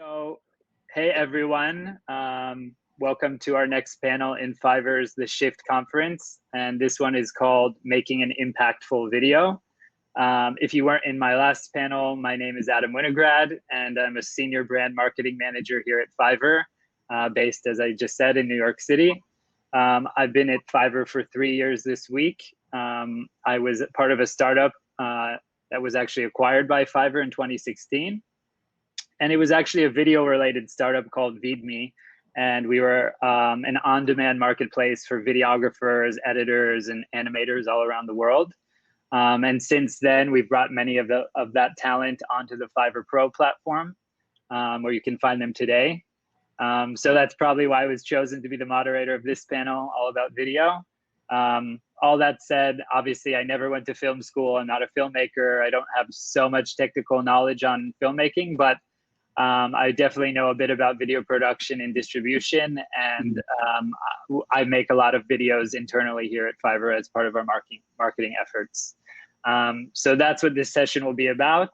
So, hey everyone, welcome to our next panel in Fiverr's The Shift Conference. And this one is called Making an Impactful Video. If you weren't in my last panel, my name is Adam Winograd, and I'm a Senior Brand Marketing Manager here at Fiverr, based, as I just said, in New York City. I've been at Fiverr for 3 years this week. I was part of a startup that was actually acquired by Fiverr in 2016. And it was actually a video-related startup called VeedMe. And we were an on-demand marketplace for videographers, editors, and animators all around the world. And since then, we've brought many of that talent onto the Fiverr Pro platform, where you can find them today. So that's probably why I was chosen to be the moderator of this panel, all about video. All that said, obviously, I never went to film school. I'm not a filmmaker. I don't have so much technical knowledge on filmmaking, but I definitely know a bit about video production and distribution, and I make a lot of videos internally here at Fiverr as part of our marketing efforts. So that's what this session will be about.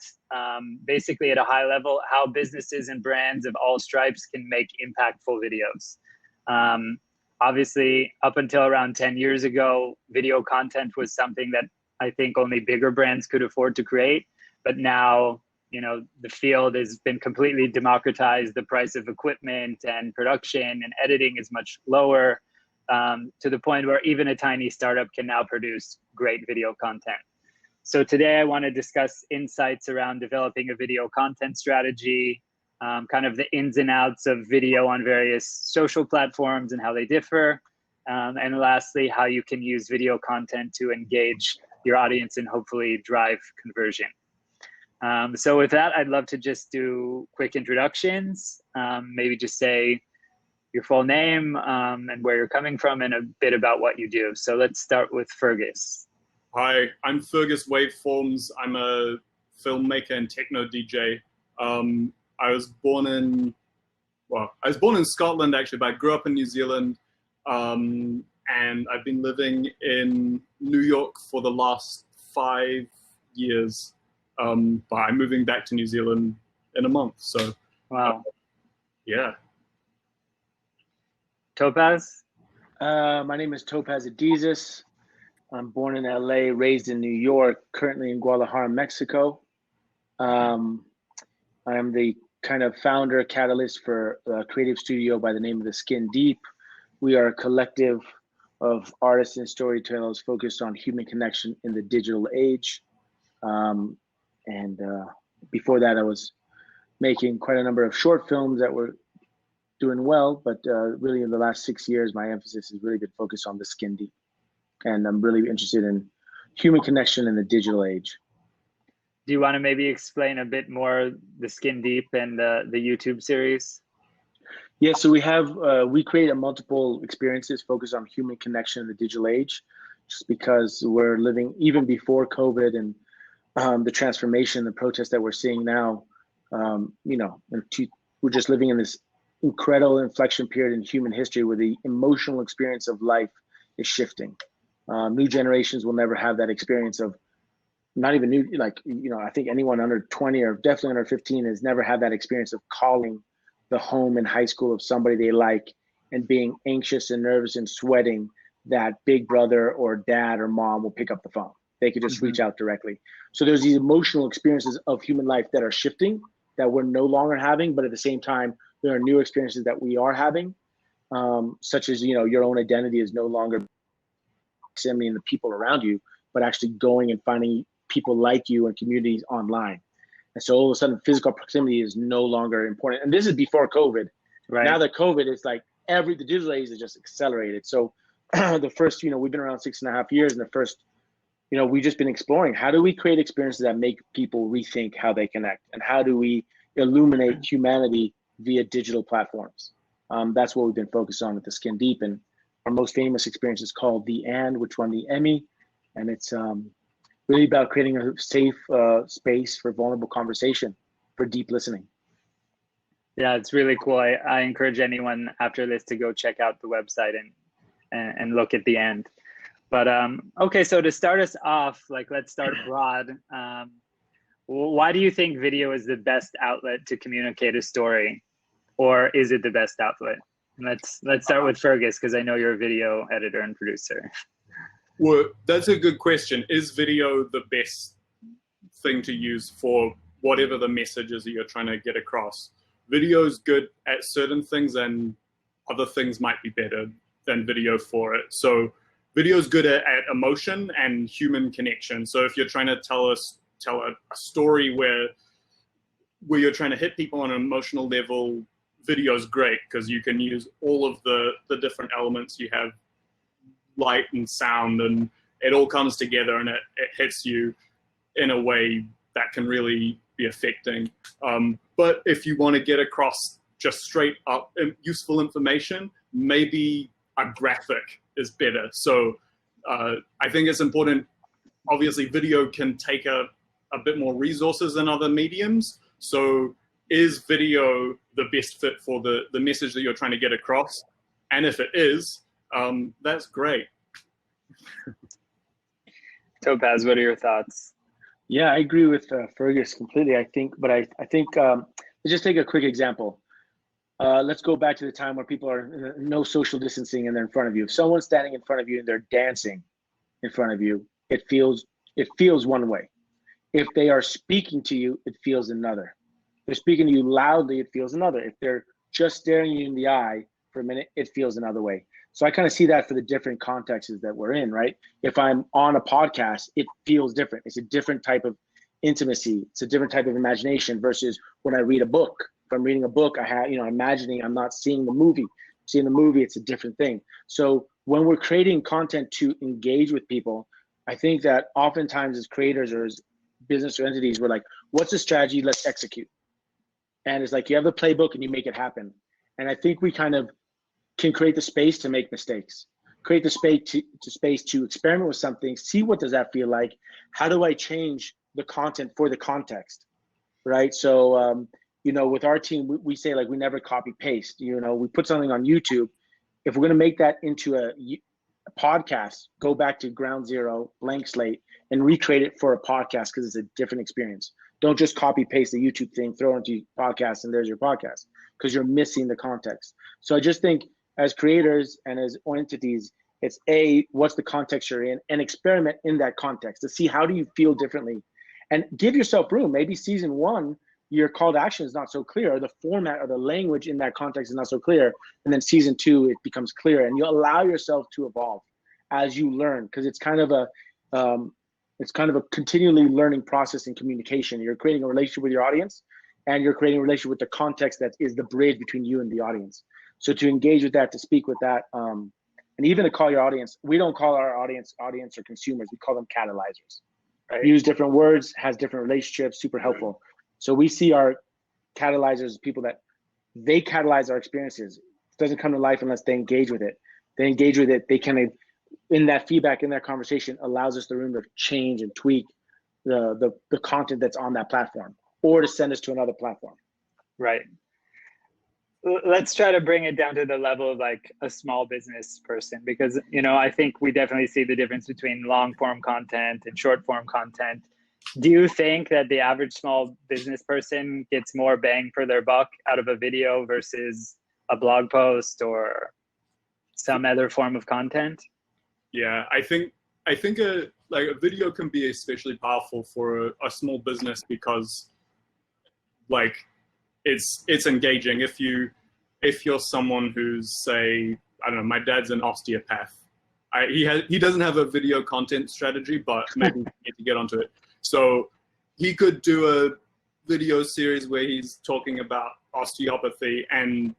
Basically, at a high level, how businesses and brands of all stripes can make impactful videos. Obviously, up until around 10 years ago, video content was something that I think only bigger brands could afford to create, but now, you know, the field has been completely democratized. The price of equipment and production and editing is much lower, to the point where even a tiny startup can now produce great video content. So today I want to discuss insights around developing a video content strategy, kind of the ins and outs of video on various social platforms and how they differ. And lastly, how you can use video content to engage your audience and hopefully drive conversion. So with that, I'd love to just do quick introductions, maybe just say your full name and where you're coming from and a bit about what you do. So let's start with Fergus. Hi, I'm Fergus Waveforms. I'm a filmmaker and techno DJ. I was born in Scotland actually, but I grew up in New Zealand. And I've been living in New York for the last 5 years. But I'm moving back to New Zealand in a month, so wow. Yeah. Topaz? My name is Topaz Adizes. I'm born in LA, raised in New York, currently in Guadalajara, Mexico. I am the kind of founder catalyst for a creative studio by the name of The Skin Deep. We are a collective of artists and storytellers focused on human connection in the digital age. And before that, I was making quite a number of short films that were doing well, but really in the last 6 years, my emphasis has really been focused on The Skin Deep. And I'm really interested in human connection in the digital age. Do you want to maybe explain a bit more The Skin Deep and the YouTube series? Yeah, so we create multiple experiences focused on human connection in the digital age, just because we're living, even before COVID and the transformation, the protest that we're seeing now, we're just living in this incredible inflection period in human history where the emotional experience of life is shifting. New generations will never have that experience of, not even new, I think anyone under 20 or definitely under 15 has never had that experience of calling the home in high school of somebody they like and being anxious and nervous and sweating that big brother or dad or mom will pick up the phone. They could just reach out directly. So there's these emotional experiences of human life that are shifting, that we're no longer having, but at the same time, there are new experiences that we are having, such as, your own identity is no longer proximity in the people around you, but actually going and finding people like you and communities online. And so all of a sudden, physical proximity is no longer important. And this is before COVID. Right. Now that COVID is like the digital age is just accelerated. So the first, we've been around 6.5 years, and the first, we've just been exploring how do we create experiences that make people rethink how they connect, and how do we illuminate humanity via digital platforms. That's what we've been focused on with The Skin Deep, and our most famous experience is called The And, which won the Emmy, and it's really about creating a safe space for vulnerable conversation, for deep listening. Yeah, it's really cool. I encourage anyone after this to go check out the website and look at The And. But okay, so to start us off, let's start broad. Why do you think video is the best outlet to communicate a story, or is it the best outlet? Let's start with Fergus, because I know you're a video editor and producer. Well, that's a good question. Is video the best thing to use for whatever the message is that you're trying to get across? Video is good at certain things, and other things might be better than video for it. So video is good at emotion and human connection. So if you're trying to tell a story where you're trying to hit people on an emotional level, video is great because you can use all of the different elements. You have light and sound, and it all comes together, and it hits you in a way that can really be affecting. But if you want to get across just straight up useful information, maybe a graphic is better. So I think it's important. Obviously, video can take a bit more resources than other mediums. So is video the best fit for the message that you're trying to get across? And if it is, that's great. Topaz, what are your thoughts? Yeah, I agree with Fergus completely. I think let's just take a quick example. Let's go back to the time where people are no social distancing and they're in front of you. If someone's standing in front of you and they're dancing in front of you, it feels one way. If they are speaking to you, it feels another. If they're speaking to you loudly, it feels another. If they're just staring you in the eye for a minute, it feels another way. So I kind of see that for the different contexts that we're in, right? If I'm on a podcast, it feels different. It's a different type of intimacy. It's a different type of imagination versus when I read a book. If I'm reading a book, I'm imagining, I'm not seeing the movie. Seeing the movie, it's a different thing. So when we're creating content to engage with people, I think that oftentimes as creators or as business or entities, we're like, what's the strategy? Let's execute. And it's like, you have the playbook and you make it happen. And I think we kind of can create the space to make mistakes, create the space to experiment with something, see what does that feel like? How do I change the content for the context, right? So, with our team, we say like, we never copy paste, we put something on YouTube. If we're gonna make that into a podcast, go back to ground zero, blank slate, and recreate it for a podcast because it's a different experience. Don't just copy paste the YouTube thing, throw it into your podcast, and there's your podcast, because you're missing the context. So I just think as creators and as entities, it's what's the context you're in, and experiment in that context to see how do you feel differently, and give yourself room. Maybe season 1, your call to action is not so clear, the format or the language in that context is not so clear, and then season 2 it becomes clear, and you allow yourself to evolve as you learn, because it's kind of a continually learning process in communication. You're creating a relationship with your audience, and you're creating a relationship with the context that is the bridge between you and the audience. So to engage with that, to speak with that, and even to call your audience, we don't call our audience or consumers, we call them catalyzers. Right? Use different words, has different relationships, super helpful. So we see our catalyzers as people that they catalyze our experiences. It doesn't come to life unless they engage with it. They engage with it, they kind of, in that feedback, in that conversation, allows us the room to change and tweak the content that's on that platform, or to send us to another platform. Right. Let's try to bring it down to the level of like a small business person, because, I think we definitely see the difference between long form content and short form content. Do you think that the average small business person gets more bang for their buck out of a video versus a blog post or some other form of content? Yeah, I think a video can be especially powerful for a small business because it's engaging. If you're someone who's, say, I don't know, my dad's an osteopath. He doesn't have a video content strategy, but maybe we need to get onto it. So he could do a video series where he's talking about osteopathy, and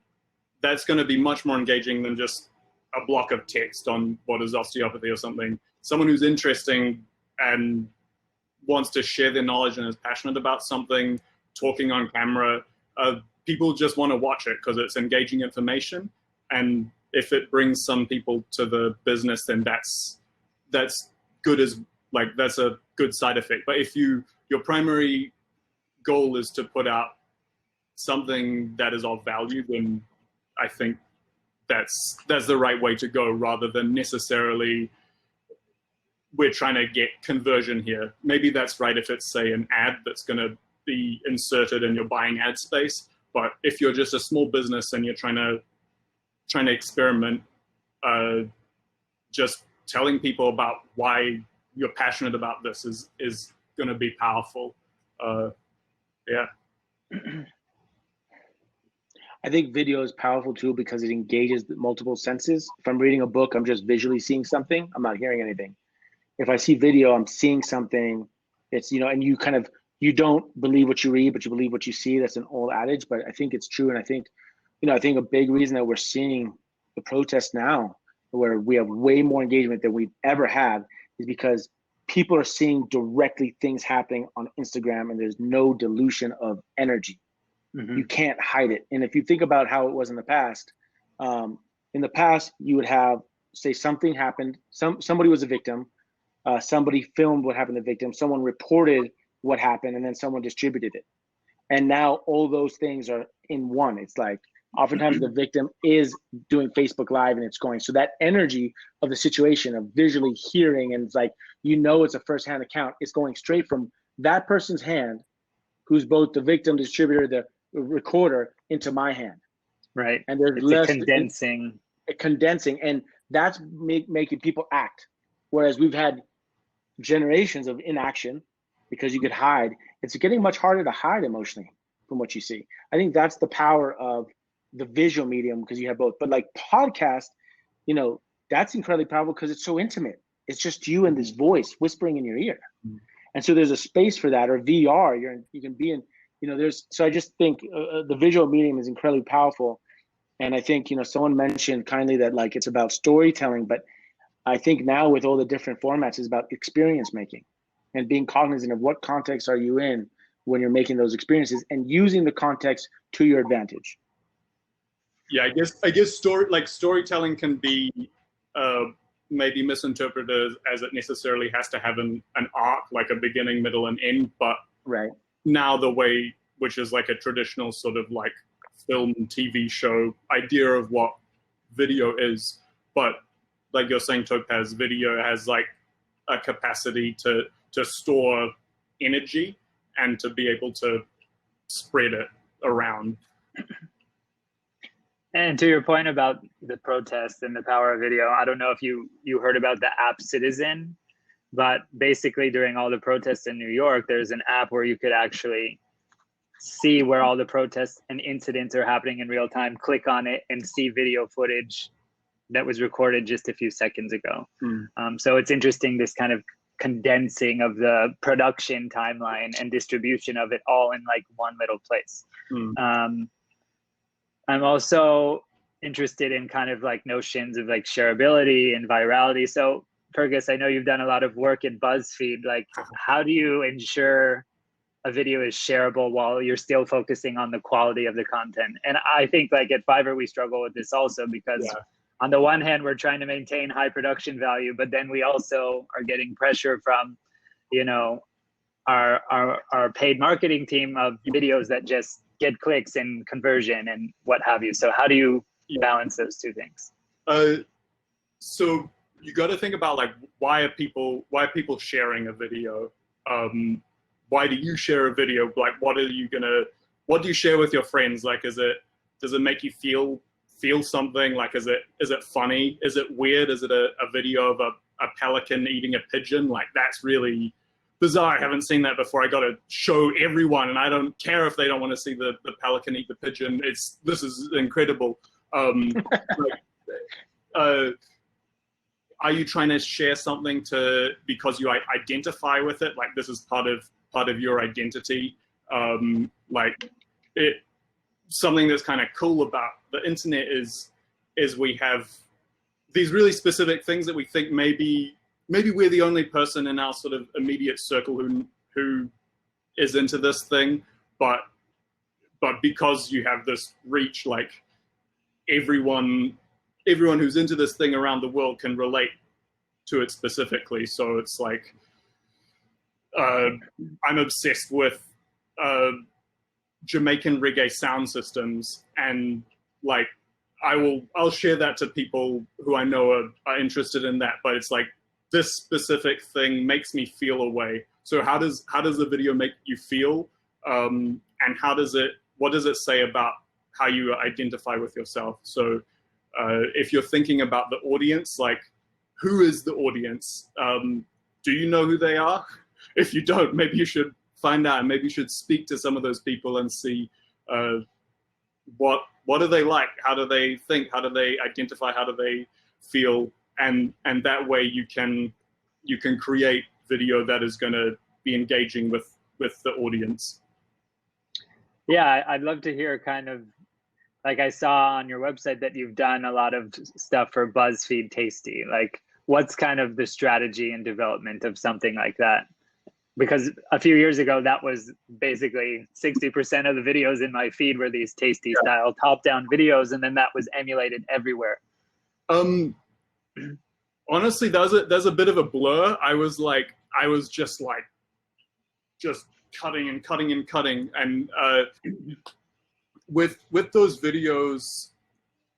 that's going to be much more engaging than just a block of text on what is osteopathy or something. Someone who's interesting and wants to share their knowledge and is passionate about something, talking on camera, people just want to watch it because it's engaging information. And if it brings some people to the business, then that's good that's a good side effect. But if your primary goal is to put out something that is of value, then I think that's the right way to go, rather than necessarily we're trying to get conversion here. Maybe that's right if it's, say, an ad that's going to be inserted in your buying ad space. But if you're just a small business and you're trying to experiment, just telling people about why you're passionate about this is going to be powerful. Yeah. I think video is powerful too because it engages multiple senses. If I'm reading a book, I'm just visually seeing something. I'm not hearing anything. If I see video, I'm seeing something. It's, and you don't believe what you read, but you believe what you see. That's an old adage, but I think it's true. And I think, I think a big reason that we're seeing the protests now, where we have way more engagement than we've ever had, is because people are seeing directly things happening on Instagram, and there's no dilution of energy. Mm-hmm. You can't hide it. And if you think about how it was in the past, you would have, say, something happened, somebody was a victim, somebody filmed what happened to the victim, someone reported what happened, and then someone distributed it. And now all those things are in one. It's like oftentimes the victim is doing Facebook Live and it's going. So that energy of the situation of visually hearing, and it's like, it's a firsthand account. It's going straight from that person's hand, who's both the victim, distributor, the recorder, into my hand. Right. And there's less condensing, and that's making people act. Whereas we've had generations of inaction because you could hide. It's getting much harder to hide emotionally from what you see. I think that's the power of the visual medium, because you have both. But like podcast, that's incredibly powerful because it's so intimate. It's just you and this voice whispering in your ear. Mm-hmm. And so there's a space for that. Or VR, you can be in, so I just think the visual medium is incredibly powerful. And I think, someone mentioned kindly that like it's about storytelling, but I think now with all the different formats, it's about experience making and being cognizant of what context are you in when you're making those experiences, and using the context to your advantage. Yeah, I guess storytelling can be maybe misinterpreted as it necessarily has to have an arc, like a beginning, middle, and end. But right now the way, which is like a traditional sort of like film and TV show idea of what video is, but like you're saying, Topaz, video has like a capacity to store energy and to be able to spread it around. And to your point about the protest and the power of video, I don't know if you heard about the app Citizen, but basically during all the protests in New York, there's an app where you could actually see where all the protests and incidents are happening in real time, click on it, and see video footage that was recorded just a few seconds ago. So it's interesting, this kind of condensing of the production timeline and distribution of it all in like one little place. I'm also interested in kind of like notions of like shareability and virality. So Fergus, I know you've done a lot of work at BuzzFeed. Like, how do you ensure a video is shareable while you're still focusing on the quality of the content? And I think like at Fiverr, we struggle with this also because on the one hand, we're trying to maintain high production value, but then we also are getting pressure from, our paid marketing team of videos that just get clicks and conversion and what have you. So how do you balance those two things? So you got to think about like, why are people sharing a video? Why do you share a video? Like, what do you share with your friends? Like, does it make you feel something? Like, is it funny? Is it weird? Is it a video of a pelican eating a pigeon? Like, that's really bizarre. I haven't seen that before. I got to show everyone, and I don't care if they don't want to see the pelican eat the pigeon. This is incredible. Are you trying to share something because you identify with it? Like, this is part of your identity. Something that's kind of cool about the internet is we have these really specific things that we think maybe we're the only person in our sort of immediate circle who is into this thing, but because you have this reach, like everyone who's into this thing around the world can relate to it specifically. So it's like, I'm obsessed with Jamaican reggae sound systems, and like I'll share that to people who I know are interested in that, but it's like this specific thing makes me feel a way. So how does the video make you feel? And what does it say about how you identify with yourself? So if you're thinking about the audience, like, who is the audience? Do you know who they are? If you don't, maybe you should find out, and maybe you should speak to some of those people and see what are they like? How do they think? How do they identify? How do they feel? And that way you can create video that is going to be engaging with the audience. Yeah, I'd love to hear kind of, like I saw on your website that you've done a lot of stuff for BuzzFeed Tasty. Like, what's kind of the strategy and development of something like that? Because a few years ago, that was basically 60% of the videos in my feed were these Tasty style top-down videos, and then that was emulated everywhere. Honestly, there's a bit of a blur. I was just cutting and cutting and cutting, and with those videos,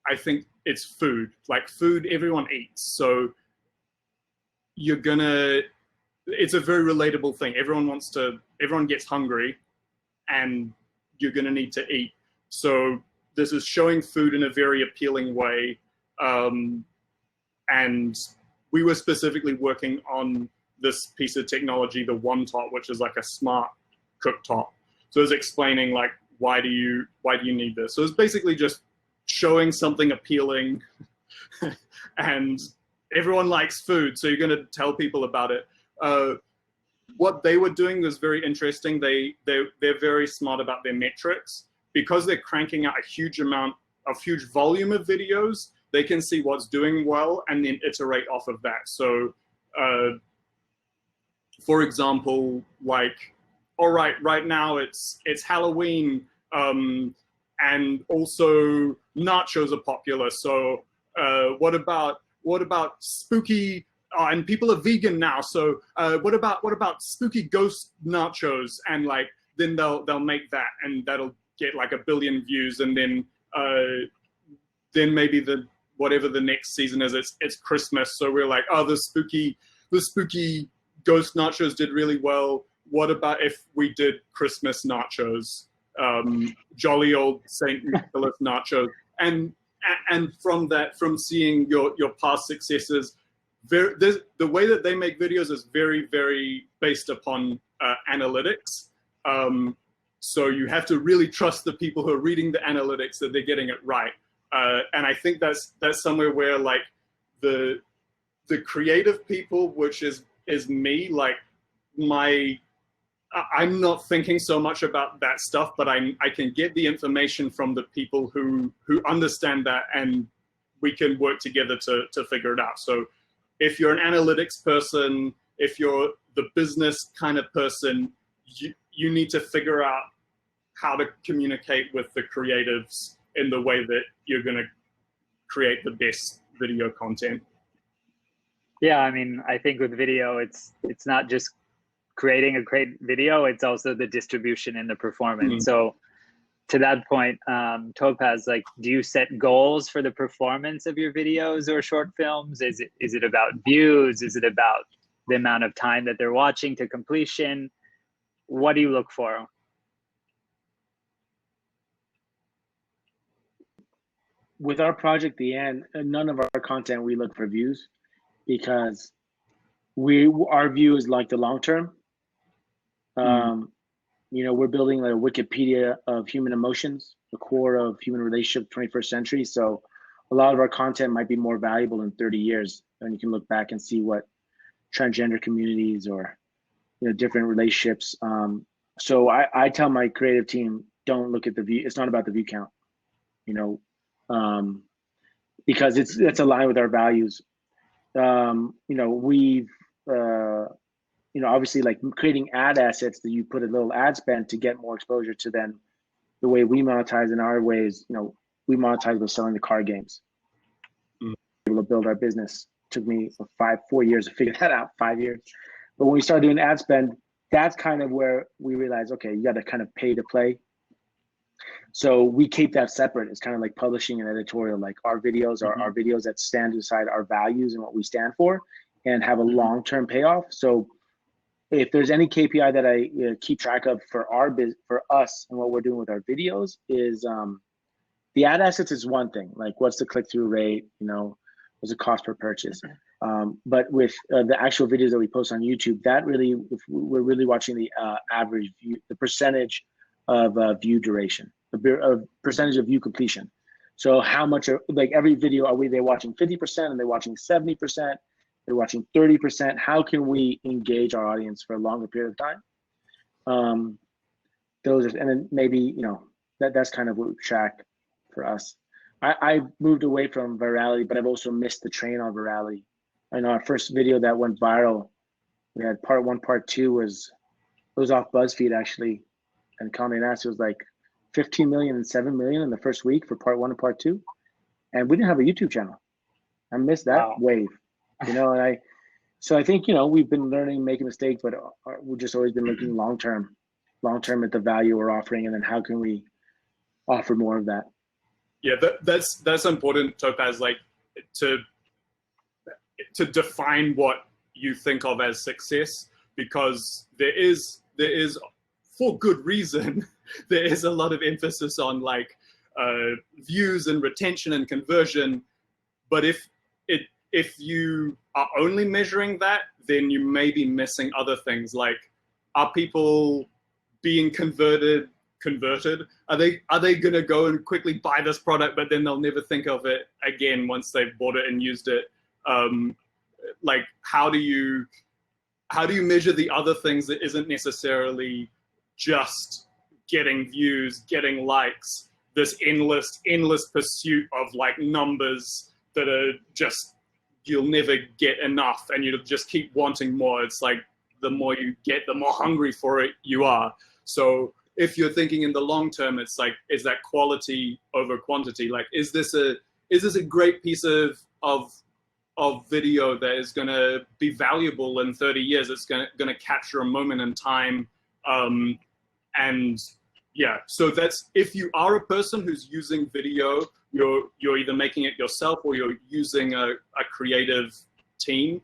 I think it's food. Like, food, everyone eats, so it's a very relatable thing. Everyone gets hungry, and you're gonna need to eat. So this is showing food in a very appealing way, and we were specifically working on this piece of technology, the One Top, which is like a smart cooktop. So it's explaining, like, why do you need this? So it's basically just showing something appealing, and everyone likes food, so you're going to tell people about it. What they were doing was very interesting. They're very smart about their metrics, because they're cranking out a huge volume of videos. They can see what's doing well and then iterate off of that. So, for example, like, all right now it's Halloween, and also nachos are popular. So, what about spooky? And people are vegan now. So, what about spooky ghost nachos? And like, then they'll make that, and that'll get like 1 billion views, and then maybe whatever the next season is, it's Christmas. So we're like, oh, the spooky ghost nachos did really well. What about if we did Christmas nachos, jolly old Saint Nicholas nachos? And from seeing your past successes, the way that they make videos is very, very based upon analytics. So you have to really trust the people who are reading the analytics that they're getting it right. And I think that's somewhere where, like, the creative people, which is me, like, I'm not thinking so much about that stuff, but I can get the information from the people who understand that, and we can work together to figure it out. So if you're an analytics person, if you're the business kind of person, you need to figure out how to communicate with the creatives in the way that you're going to create the best video content. Yeah, I mean, I think with video, it's not just creating a great video, it's also the distribution and the performance. Mm-hmm. So to that point, Topaz, like, do you set goals for the performance of your videos or short films? Is it about views? Is it about the amount of time that they're watching to completion? What do you look for? With our project, The End, none of our content we look for views, because our view is like the long term. We're building like a Wikipedia of human emotions, the core of human relationship, 21st century. So a lot of our content might be more valuable in 30 years, and you can look back and see what transgender communities or different relationships. So I tell my creative team, don't look at the view. It's not about the view count, because it's aligned with our values. We've obviously, like, creating ad assets that you put a little ad spend to get more exposure to. Then the way we monetize in our ways, we monetize with selling the card games. Able to build our business. Took me 4 years to figure that out, 5 years. But when we started doing ad spend, that's kind of where we realized, okay, you got to kind of pay to play. So we keep that separate. It's kind of like publishing an editorial. Like, our videos are our videos that stand beside our values and what we stand for. and have a long-term payoff. So if there's any KPI that I keep track of for for us and what we're doing with our videos is the ad assets is one thing, like what's the click-through rate, what's the cost per purchase. But with the actual videos that we post on YouTube, that really, if we're really watching the average view, the percentage of view duration, the percentage of view completion. So how much, like every video, are they watching 50%? Are they watching 70%? They're watching 30%. How can we engage our audience for a longer period of time? And then maybe, that's kind of what we track for us. I moved away from virality, but I've also missed the train on virality. I know our first video that went viral, we had part 1, part 2 it was off BuzzFeed actually. And Condé Nast was like 15 million and 7 million in the first week for part 1 and part 2. And we didn't have a YouTube channel. I missed that wave, and so I think, we've been learning, making mistakes, but we've just always been looking long-term at the value we're offering. And then how can we offer more of that? Yeah, that's important, Topaz, like to define what you think of as success, because there is for good reason, there is a lot of emphasis on like views and retention and conversion. But if you are only measuring that, then you may be missing other things. Like, are people being converted? Are they gonna go and quickly buy this product, but then they'll never think of it again once they've bought it and used it? Like, how do you measure the other things that isn't necessarily just getting views, getting likes, this endless pursuit of like numbers that are just, you'll never get enough and you'll just keep wanting more. It's like the more you get, the more hungry for it you are. So if you're thinking in the long term, it's like, is that quality over quantity? Like, is this a great piece of video that is going to be valuable in 30 years? It's going to capture a moment in time. And yeah, so that's, if you are a person who's using video, you're either making it yourself or you're using a creative team,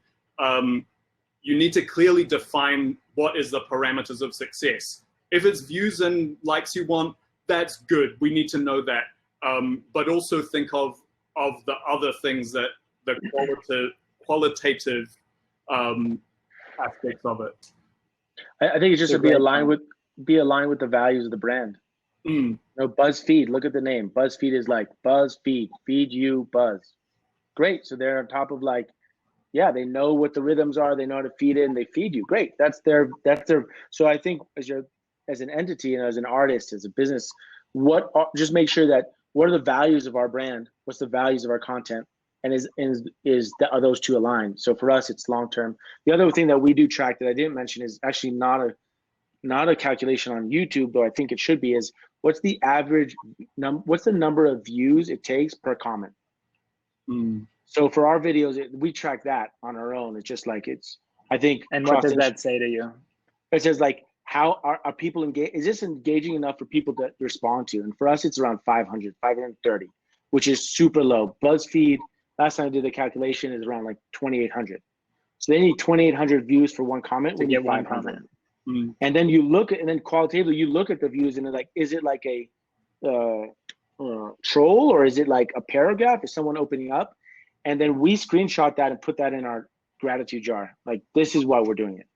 you need to clearly define what is the parameters of success. If it's views and likes you want, that's good. We need to know that. But also think of the other things, that the qualitative aspects of it. I think it's just to be aligned with the values of the brand. BuzzFeed, look at the name. BuzzFeed is like BuzzFeed, feed you buzz. Great. So they're on top of like, yeah, they know what the rhythms are. They know how to feed it and they feed you. Great. That's their. So I think as an entity and as an artist, as a business, just make sure that what are the values of our brand? What's the values of our content? And are those two aligned? So for us, it's long term. The other thing that we do track that I didn't mention is actually not a calculation on YouTube, though I think it should be, is what's the average what's the number of views it takes per comment? So for our videos, we track that on our own. It's just like, I think. And what does that say to you? It says like, how are people engaged? Is this engaging enough for people to respond to? And for us, it's around 500, 530, which is super low. BuzzFeed, last time I did the calculation, is around like 2,800. So they need 2,800 views for one comment. To get one comment. And then and then qualitatively, you look at the views and they're like, is it like a troll, or is it like a paragraph? Is someone opening up? And then we screenshot that and put that in our gratitude jar. Like, this is why we're doing it.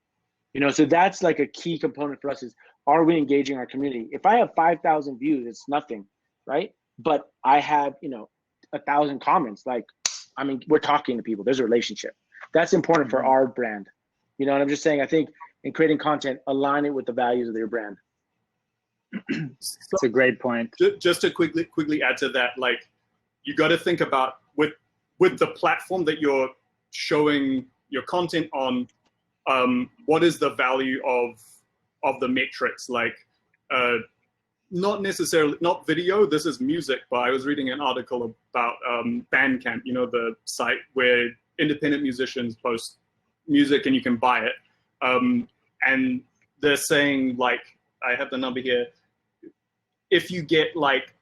So that's like a key component for us, is, are we engaging our community? If I have 5,000 views, it's nothing, right? But I have, 1,000 comments. Like, I mean, we're talking to people. There's a relationship. That's important for our brand. And I'm just saying, I think in creating content, align it with the values of your brand. That's a great point. Just to quickly add to that, like, you got to think about with the platform that you're showing your content on, what is the value of the metrics? Like, not necessarily, not video, this is music, but I was reading an article about Bandcamp, the site where independent musicians post music and you can buy it. And they're saying, like, I have the number here, if you get like,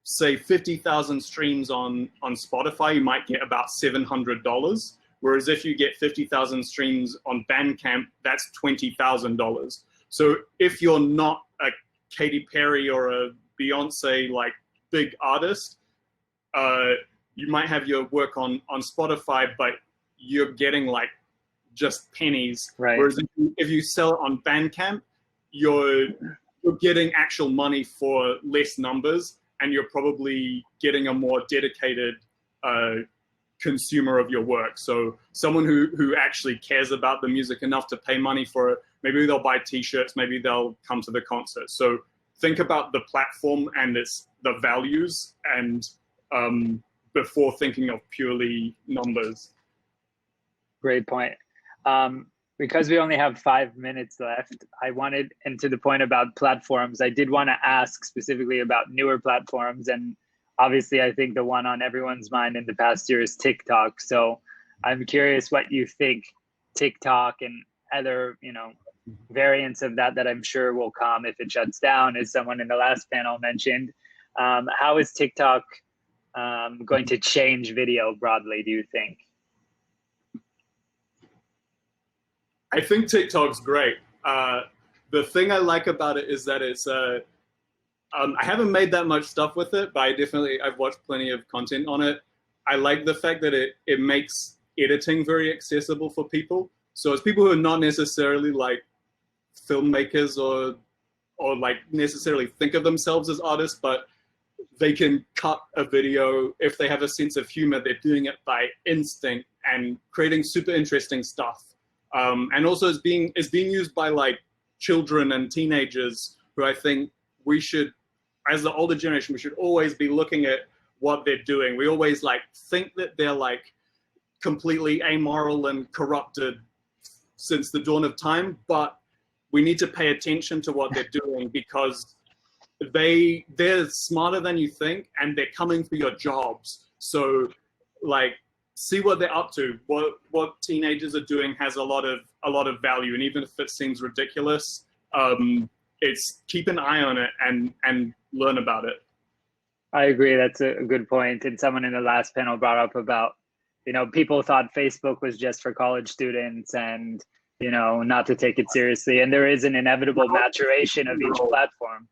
say 50,000 streams on Spotify, you might get about $700. Whereas if you get 50,000 streams on Bandcamp, that's $20,000. So if you're not a Katy Perry or a Beyonce like big artist, you might have your work on Spotify, but you're getting like just pennies. Right. Whereas if you sell it on Bandcamp, you're getting actual money for less numbers, and you're probably getting a more dedicated consumer of your work. So someone who actually cares about the music enough to pay money for it, maybe they'll buy t-shirts, maybe they'll come to the concert. So think about the platform and the values, and before thinking of purely numbers. Great point. Because we only have 5 minutes left, and to the point about platforms, I did want to ask specifically about newer platforms. And obviously, I think the one on everyone's mind in the past year is TikTok. So I'm curious what you think TikTok and other, variants of that I'm sure will come if it shuts down, as someone in the last panel mentioned. How is TikTok going to change video broadly, do you think? I think TikTok's great. The thing I like about it is that it's I haven't made that much stuff with it, but I've watched plenty of content on it. I like the fact that it makes editing very accessible for people. So it's people who are not necessarily like filmmakers or like necessarily think of themselves as artists, but they can cut a video. If they have a sense of humor, they're doing it by instinct and creating super interesting stuff. And also it's being used by like children and teenagers, who I think we should, as the older generation, we should always be looking at what they're doing. We always like think that they're like completely amoral and corrupted since the dawn of time, but we need to pay attention to what they're doing, because they're smarter than you think, and they're coming for your jobs. So like, see what they're up to. What teenagers are doing has a lot of value, and even if it seems ridiculous, it's keep an eye on it and learn about it. I agree. That's a good point. And someone in the last panel brought up about, people thought Facebook was just for college students and, not to take it seriously. And there is an inevitable maturation of each platform.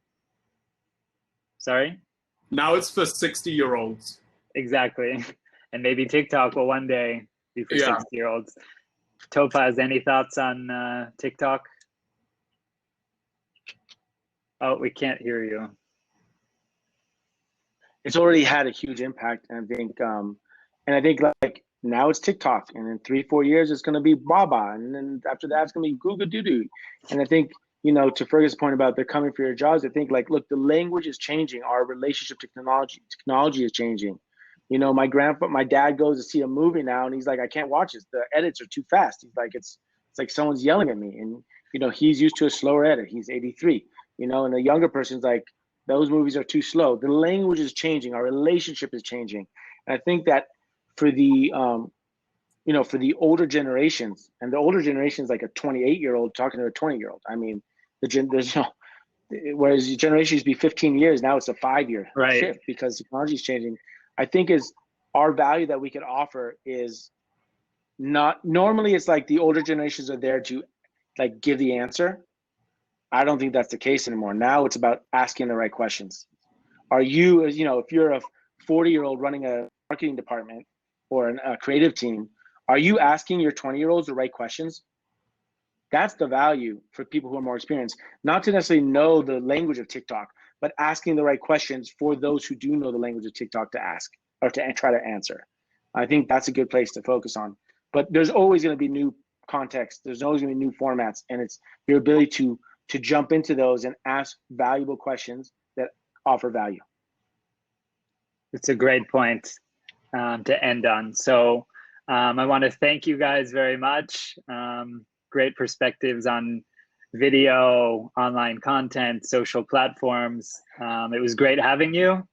Sorry? Now it's for 60-year-olds. Exactly. And maybe TikTok will one day be for 60-year-olds. Topaz, any thoughts on TikTok? Oh, we can't hear you. It's already had a huge impact, and I think like now it's TikTok, and in 3-4 years it's going to be Baba, and then after that it's going to be Google Doodoo. And I think, to Fergus' point about they're coming for your jobs, I think like, look, the language is changing. Our relationship to technology is changing. My dad goes to see a movie now, and he's like, I can't watch it. The edits are too fast. He's like, it's like someone's yelling at me. And, he's used to a slower edit. He's 83, and the younger person's like, those movies are too slow. The language is changing. Our relationship is changing. And I think that for the, for the older generations, and the older generation is like a 28-year-old talking to a 20-year-old. I mean, whereas the generation used to be 15 years, now it's a 5-year shift because technology is changing. I think is our value that we can offer is not, normally it's like the older generations are there to like give the answer. I don't think that's the case anymore. Now it's about asking the right questions. Are you, if you're a 40-year-old running a marketing department or a creative team, are you asking your 20-year-olds the right questions? That's the value for people who are more experienced, not to necessarily know the language of TikTok, but asking the right questions for those who do know the language of TikTok to ask or to try to answer. I think that's a good place to focus on. But there's always going to be new context. There's always going to be new formats, and it's your ability to jump into those and ask valuable questions that offer value. It's a great point to end on. So I want to thank you guys very much. Great perspectives on video, online content, social platforms. It was great having you.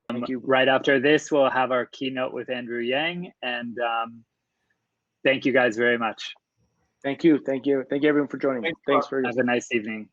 Thank you. Right after this, we'll have our keynote with Andrew Yang, and thank you guys very much. Thank you. Thank you everyone for joining. Thanks for have a nice evening.